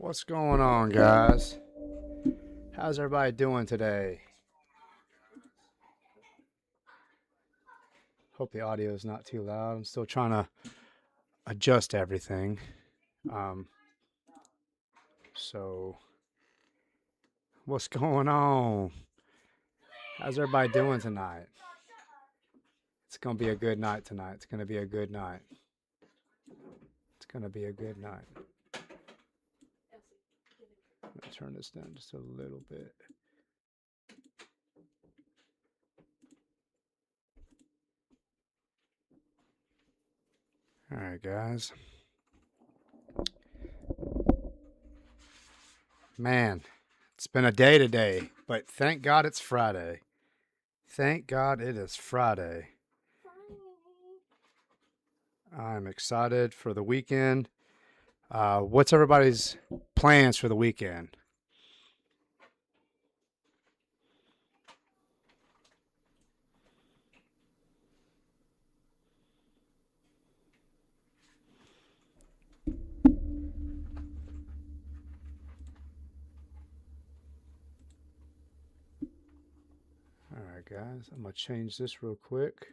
What's going on, guys? How's everybody doing today? Hope the audio is not too loud. I'm still trying to adjust everything. Um, so, what's going on? How's everybody doing tonight? It's going to be a good night tonight. It's going to be a good night. It's going to be a good night. Let me turn this down just a little bit. All right, guys. Man, it's been a day today, but thank God it's Friday. Thank God it is Friday. I'm excited for the weekend. What's everybody's plans for the weekend? All right, guys, I'm going to change this real quick.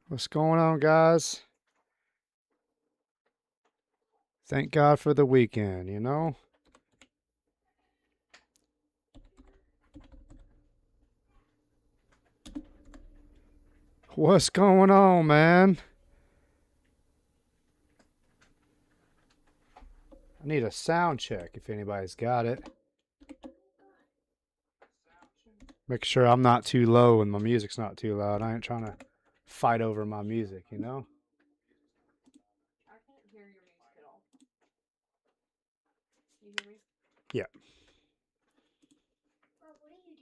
What's going on, guys? Thank God for the weekend, you know? What's going on, man? I need a sound check if anybody's got it. Make sure I'm not too low and my music's not too loud. I ain't trying to fight over my music, you know? I can't hear your music at all. You hear me? Yeah. What are you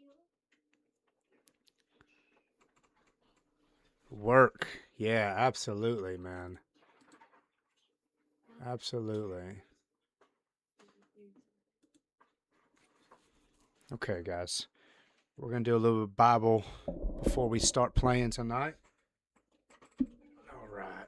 doing? Work. Yeah, absolutely, man. Absolutely. Okay, guys. We're going to do a little Bible before we start playing tonight. All right.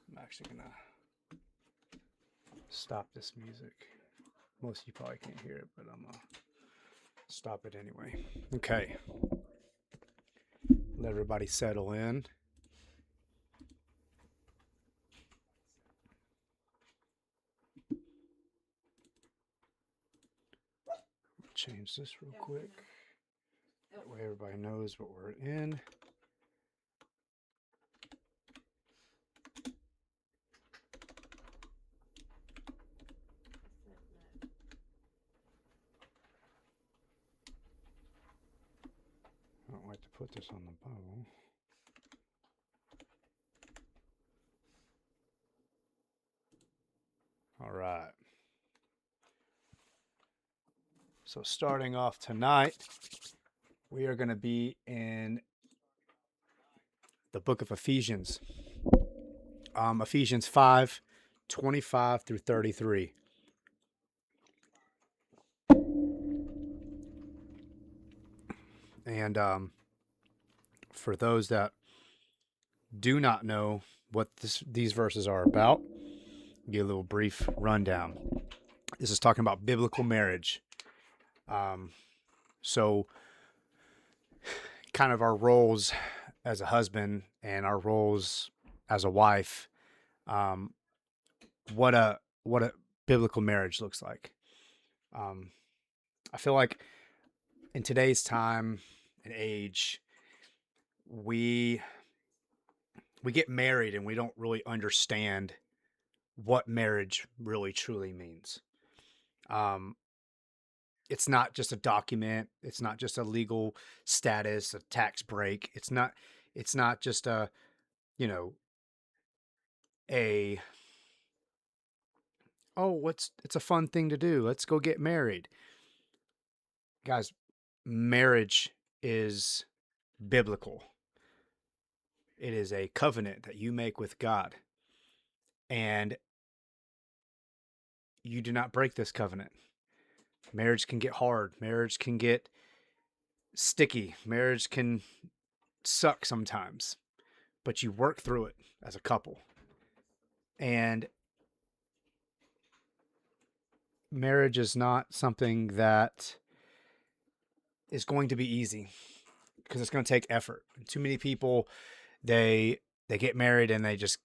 I'm actually going to stop this music. Most of you probably can't hear it, but I'm going to stop it anyway. Okay. Let everybody settle in. Change this real quick. That way everybody knows what we're in. I don't like to put this on the Bible. All right. So starting off tonight, we are going to be in the book of Ephesians. Ephesians 5:25 through 33. And for those that do not know what these verses are about, give a little brief rundown. This is talking about biblical marriage. So kind of our roles as a husband and our roles as a wife, what a biblical marriage looks like. I feel like in today's time and age, we get married and we don't really understand what marriage really truly means. It's not just a document. It's not just a legal status, a tax break. It's not just a, you know, a oh, it's a fun thing to do. Let's go get married. Guys, marriage is biblical. It is a covenant that you make with God. And you do not break this covenant. Marriage can get hard. Marriage can get sticky. Marriage can suck sometimes, but you work through it as a couple. And marriage is not something that is going to be easy because it's going to take effort. Too many people, they get married and they just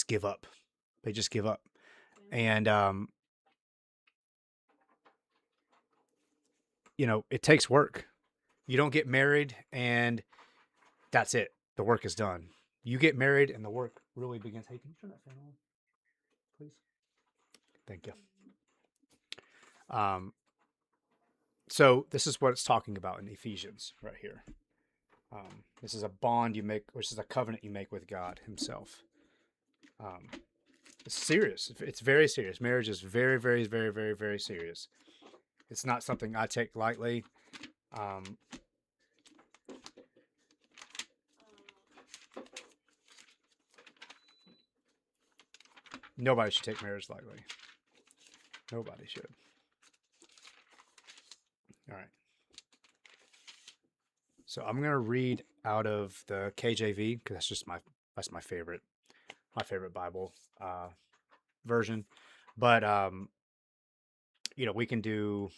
give up. They just give up. And you know, it takes work. You don't get married and that's it. The work is done. You get married and the work really begins. Hey, can you turn that fan on, please? Thank you. So this is what it's talking about in Ephesians right here. This is a bond you make, which is a covenant you make with God himself. It's serious. It's very serious. Marriage is very, very, very, very, very serious. It's not something I take lightly. Nobody should take marriage lightly. Nobody should. All right. So I'm gonna read out of the KJV because that's my favorite Bible version. But you know, we can do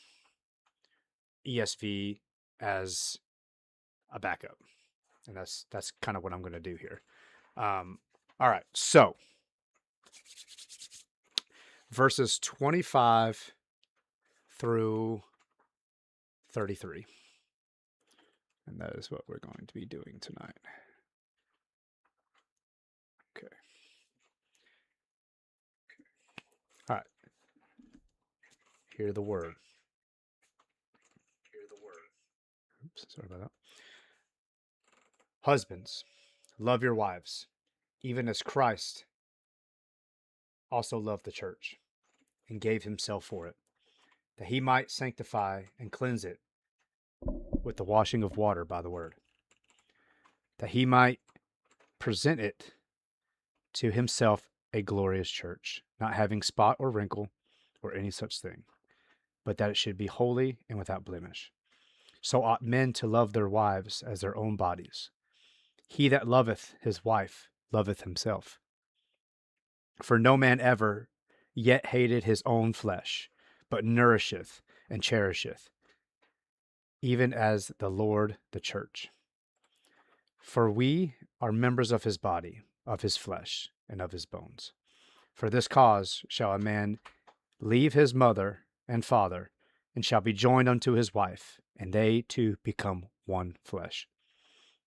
ESV as a backup, and that's kind of what I'm gonna do here. All right. So verses 25 through 33. And that is what we're going to be doing tonight. Okay. All right. Hear the word. Oops, sorry about that. Husbands, love your wives, even as Christ also loved the church and gave himself for it, that he might sanctify and cleanse it with the washing of water by the word, that he might present it to himself a glorious church, not having spot or wrinkle or any such thing, but that it should be holy and without blemish. So ought men to love their wives as their own bodies. He that loveth his wife loveth himself. For no man ever yet hated his own flesh, but nourisheth and cherisheth, even as the Lord the church. For we are members of his body, of his flesh, and of his bones. For this cause shall a man leave his mother and father, and shall be joined unto his wife, and they two become one flesh.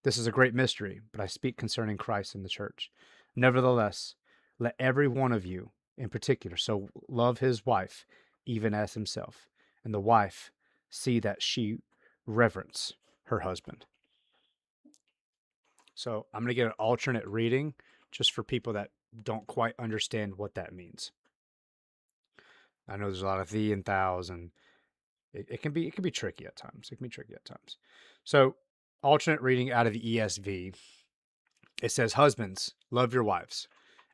This is a great mystery, but I speak concerning Christ and the church. Nevertheless, let every one of you in particular so love his wife, even as himself, and the wife see that she reverence her husband. So I'm going to get an alternate reading just for people that don't quite understand what that means. I know there's a lot of thee and thous, and it can be tricky at times. It can be tricky at times. So alternate reading out of the ESV. It says, husbands, love your wives,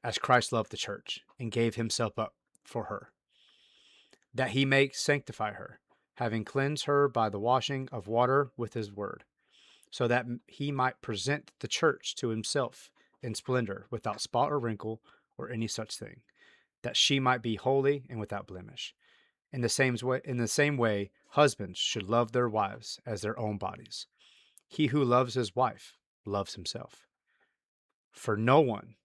as Christ loved the church, and gave himself up for her, that he may sanctify her, having cleansed her by the washing of water with his word, so that he might present the church to himself in splendor, without spot or wrinkle or any such thing, that she might be holy and without blemish. In the same way, husbands should love their wives as their own bodies. He who loves his wife loves himself. For no one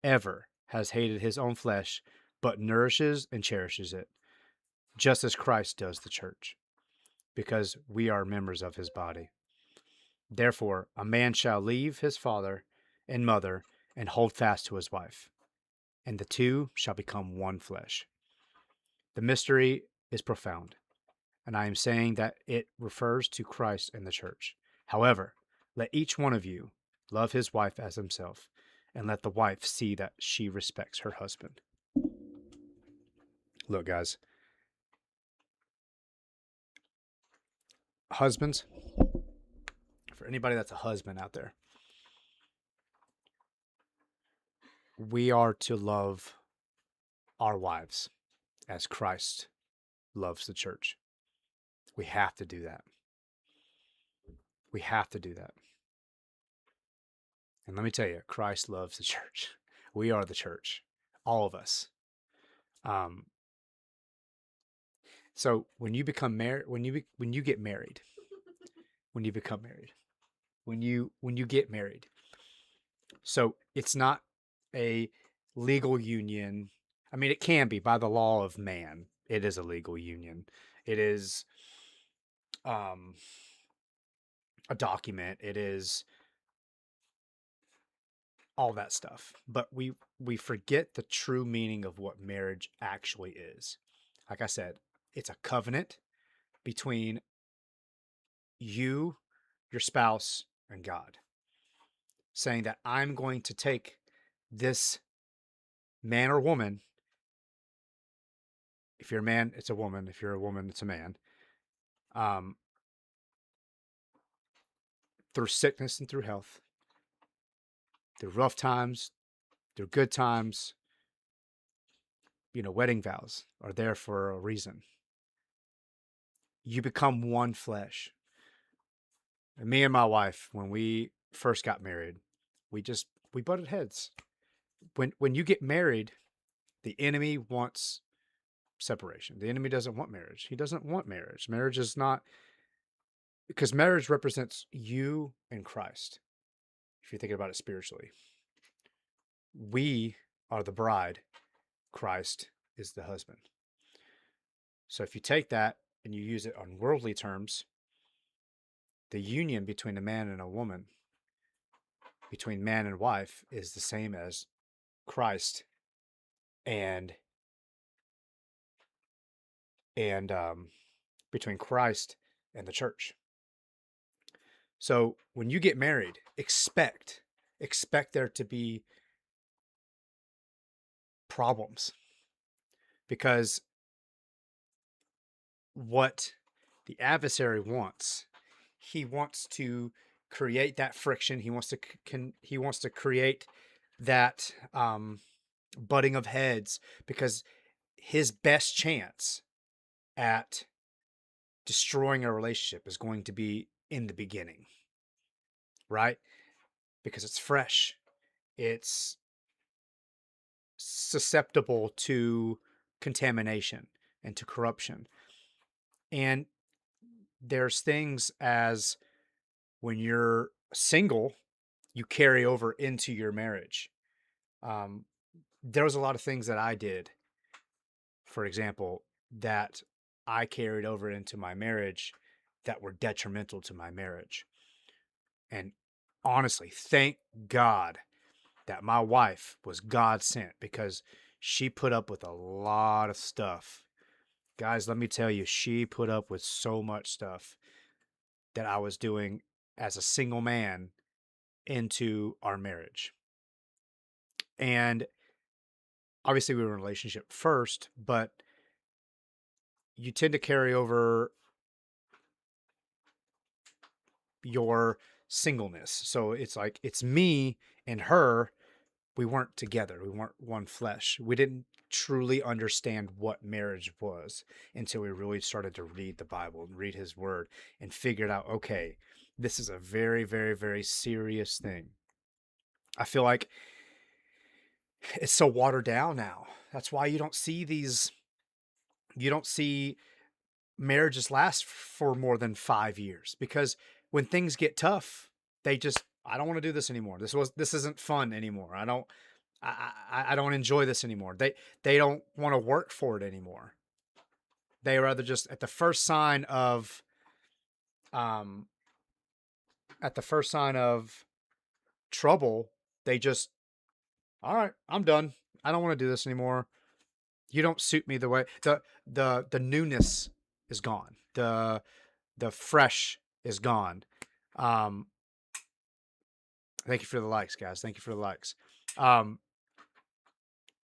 ever has hated his own flesh, but nourishes and cherishes it, just as Christ does the church, because we are members of his body. Therefore, a man shall leave his father and mother and hold fast to his wife, and the two shall become one flesh. The mystery is profound, and I am saying that it refers to Christ and the church. However, let each one of you love his wife as himself, and let the wife see that she respects her husband. Look, guys, husbands, for anybody that's a husband out there, we are to love our wives as Christ loves the church. We have to do that. We have to do that. And let me tell you, Christ loves the church. We are the church, all of us. So when you become married, when you get married, when you become married, when you get married, so it's not a legal union. I mean, it can be by the law of man. It is a legal union. It is a document. It is all that stuff. But we forget the true meaning of what marriage actually is. Like I said, it's a covenant between you, your spouse, and God, saying that I'm going to take this man or woman. If you're a man, it's a woman. If you're a woman, it's a man. Um, through sickness and through health, through rough times, through good times, wedding vows are there for a reason. You become one flesh. And me and my wife, when we first got married, we butted heads. When you get married, the enemy wants separation. The enemy doesn't want marriage. He doesn't want marriage. Marriage is not, because marriage represents you and Christ. If you're thinking about it spiritually, we are the bride. Christ is the husband. So if you take that and you use it on worldly terms, the union between a man and a woman, between man and wife, is the same as Christ and between Christ and the church. So when you get married, expect there to be problems, because what the adversary wants, he wants to create that friction. He wants to create that butting of heads, because his best chance at destroying a relationship is going to be in the beginning, right? Because it's fresh, it's susceptible to contamination and to corruption. And there's things, as when you're single, you carry over into your marriage. There was a lot of things that I did, for example, that I carried over into my marriage that were detrimental to my marriage. And honestly, thank God that my wife was God sent, because she put up with a lot of stuff. Guys, let me tell you, she put up with so much stuff that I was doing as a single man into our marriage. And obviously we were in a relationship first, but you tend to carry over your singleness. So it's like, it's me and her. We weren't together. We weren't one flesh. We didn't truly understand what marriage was until we really started to read the Bible and read his word and figured out, okay, this is a very, very, very serious thing. I feel like it's so watered down now. That's why you don't see marriages last for more than 5 years, because when things get tough, I don't want to do this anymore. This isn't fun anymore. I don't enjoy this anymore. They don't want to work for it anymore. They rather just at the first sign of trouble, they just, all right, I'm done. I don't want to do this anymore. You don't suit me the way the newness is gone. The fresh is gone. Thank you for the likes, guys. Thank you for the likes.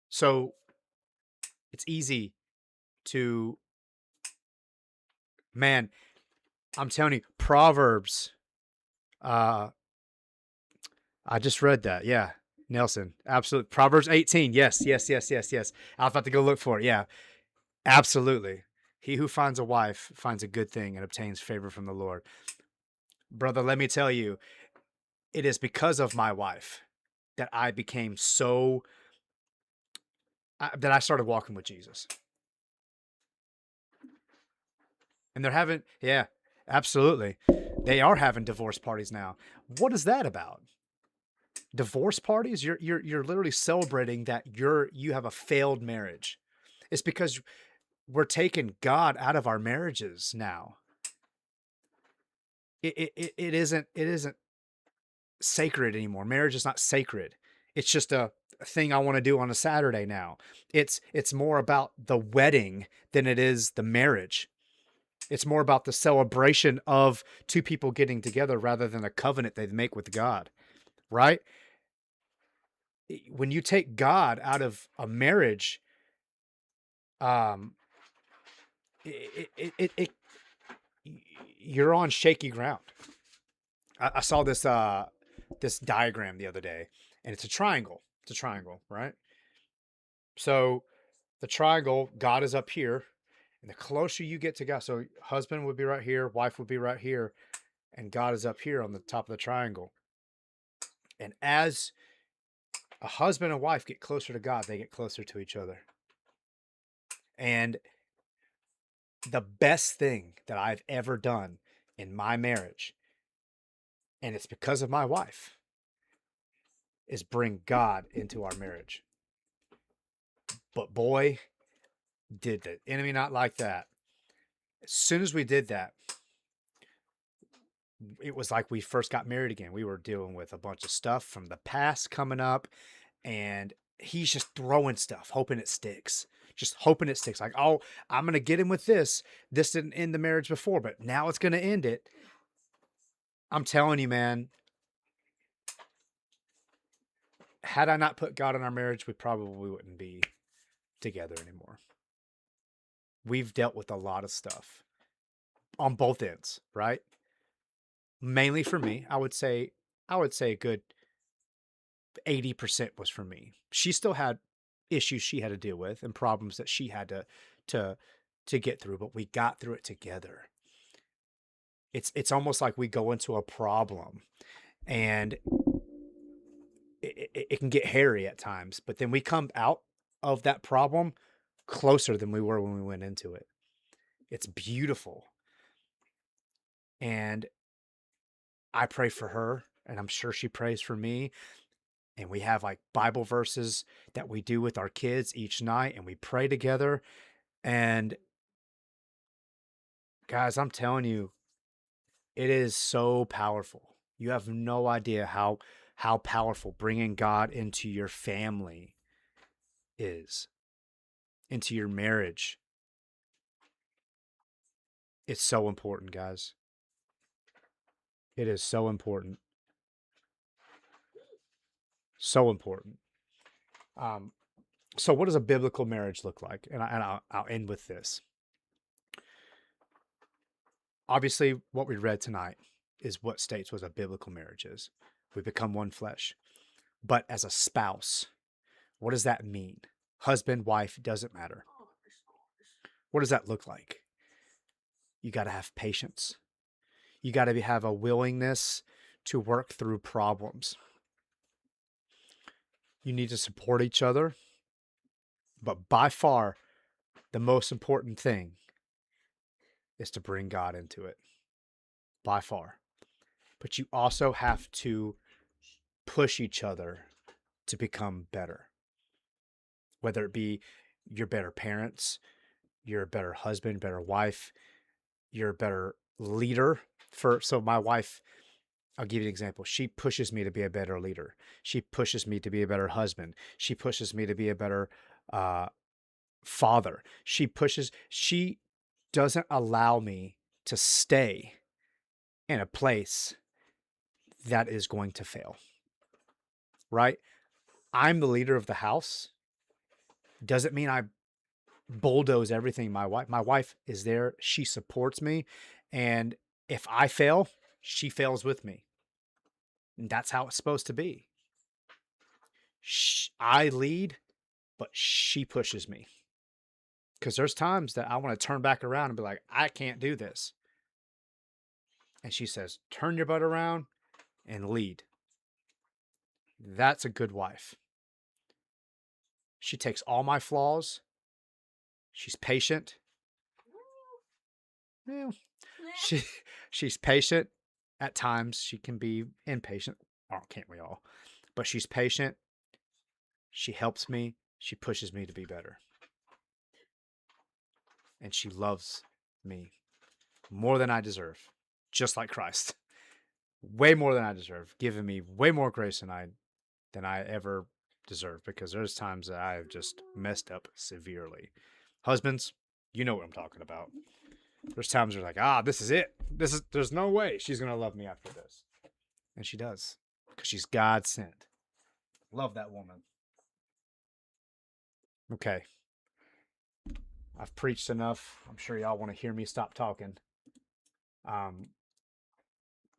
So it's easy to, man, I'm telling you, Proverbs. I just read that. Yeah. Nelson. Absolutely. Proverbs 18. Yes. I was about to go look for it. Yeah. Absolutely. He who finds a wife finds a good thing and obtains favor from the Lord. Brother, let me tell you, it is because of my wife that I became that I started walking with Jesus. And they're having, yeah, absolutely. They are having divorce parties now. What is that about? Divorce parties? You're literally celebrating that you have a failed marriage. It's because we're taking God out of our marriages now. It isn't sacred anymore. Marriage is not sacred. It's just a thing I want to do on a Saturday now. It's more about the wedding than it is the marriage. It's more about the celebration of two people getting together rather than a covenant they make with God, right? When you take God out of a marriage, um, it you're on shaky ground. I saw this diagram the other day, and it's a triangle. It's a triangle, right? So the triangle, God is up here, and the closer you get to God, so husband would be right here, wife would be right here, and God is up here on the top of the triangle. And as a husband and wife get closer to God, they get closer to each other. And the best thing that I've ever done in my marriage, and it's because of my wife, is bring God into our marriage. But boy, did the enemy not like that. As soon as we did that, it was like we first got married again. We were dealing with a bunch of stuff from the past coming up, and he's just throwing stuff, hoping it sticks. Just hoping it sticks. Like, oh, I'm going to get him with this. This didn't end the marriage before, but now it's going to end it. I'm telling you, man, had I not put God in our marriage, we probably wouldn't be together anymore. We've dealt with a lot of stuff on both ends, right? Mainly for me, I would say a good 80% was for me. She still had issues she had to deal with and problems that she had to get through, but we got through it together. It's almost like we go into a problem and it can get hairy at times, but then we come out of that problem closer than we were when we went into it. It's beautiful. And I pray for her, and I'm sure she prays for me. And we have like Bible verses that we do with our kids each night, and we pray together. And guys, I'm telling you, it is so powerful. You have no idea how powerful bringing God into your family is, into your marriage. It's so important, guys. It is so important. So important. So what does a biblical marriage look like? And I'll end with this. Obviously, what we read tonight is what states what a biblical marriage is. We become one flesh. But as a spouse, what does that mean? Husband, wife, doesn't matter. What does that look like? You got to have patience. You got to have a willingness to work through problems. You need to support each other. But by far, the most important thing is to bring God into it. By far. But you also have to push each other to become better. Whether it be you're better parents, you're a better husband, better wife, you're a better leader. So my wife, I'll give you an example. She pushes me to be a better leader. She pushes me to be a better husband. She pushes me to be a better father. She doesn't allow me to stay in a place that is going to fail. Right? I'm the leader of the house. Doesn't mean I bulldoze everything. My wife is there. She supports me. And if I fail, she fails with me. And that's how it's supposed to be. I lead, but she pushes me. Because there's times that I want to turn back around and be like, I can't do this. And she says, turn your butt around and lead. That's a good wife. She takes all my flaws. She's patient. Well, she's patient. At times she can be impatient. Oh, can't we all? But she's patient. She helps me. She pushes me to be better. And she loves me more than I deserve. Just like Christ. Way more than I deserve. Giving me way more grace than I ever deserve. Because there's times that I have just messed up severely. Husbands, you know what I'm talking about. There's times where like, this is it. There's no way she's going to love me after this. And she does. Because she's God sent. Love that woman. Okay. I've preached enough. I'm sure y'all want to hear me stop talking.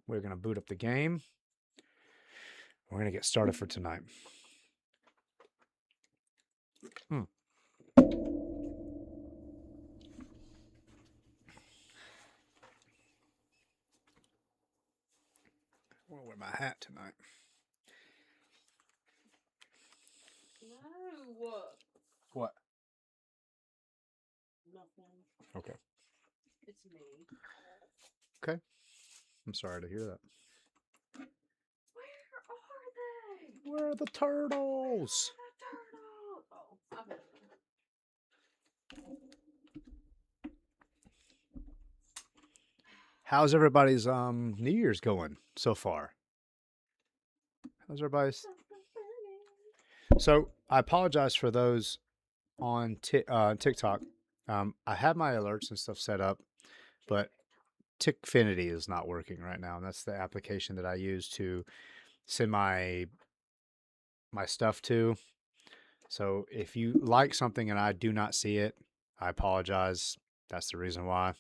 We're going to boot up the game. We're going to get started for tonight. I'm going to wear my hat tonight. No. What? Nothing. Okay. It's me. Okay. I'm sorry to hear that. Where are they? Where are the turtles? Oh, okay. How's everybody's New Year's going so far? How's everybody's? So I apologize for those on TikTok. I have my alerts and stuff set up, but Tickfinity is not working right now, and that's the application that I use to send my stuff to. So if you like something and I do not see it, I apologize. That's the reason why.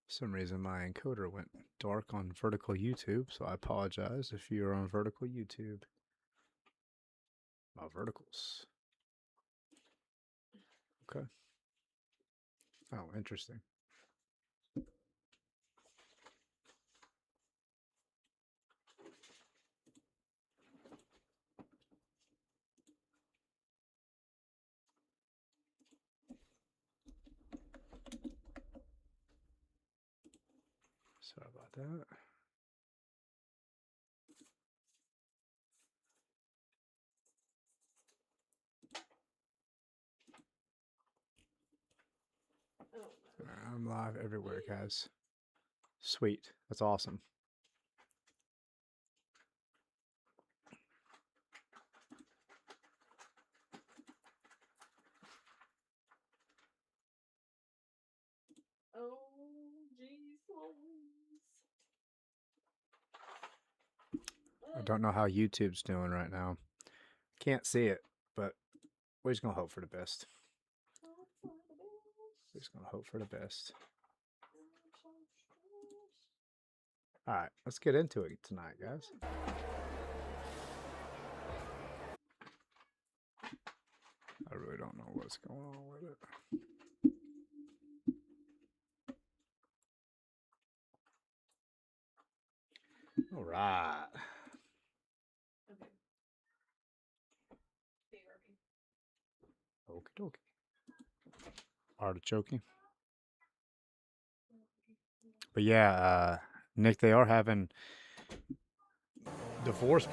For some reason my encoder went dark on vertical YouTube, so I apologize if you're on vertical YouTube. My verticals. Okay. Oh, interesting. Sorry about that. I'm live everywhere, guys. Sweet. That's awesome. Oh, Jesus. I don't know how YouTube's doing right now. Can't see it, but we're just going to hope for the best. We're just going to hope for the best. All right, let's get into it tonight, guys. I really don't know what's going on with it. All right. Okay. Okie dokie. Artichoke. But yeah, Nick, they are having divorce.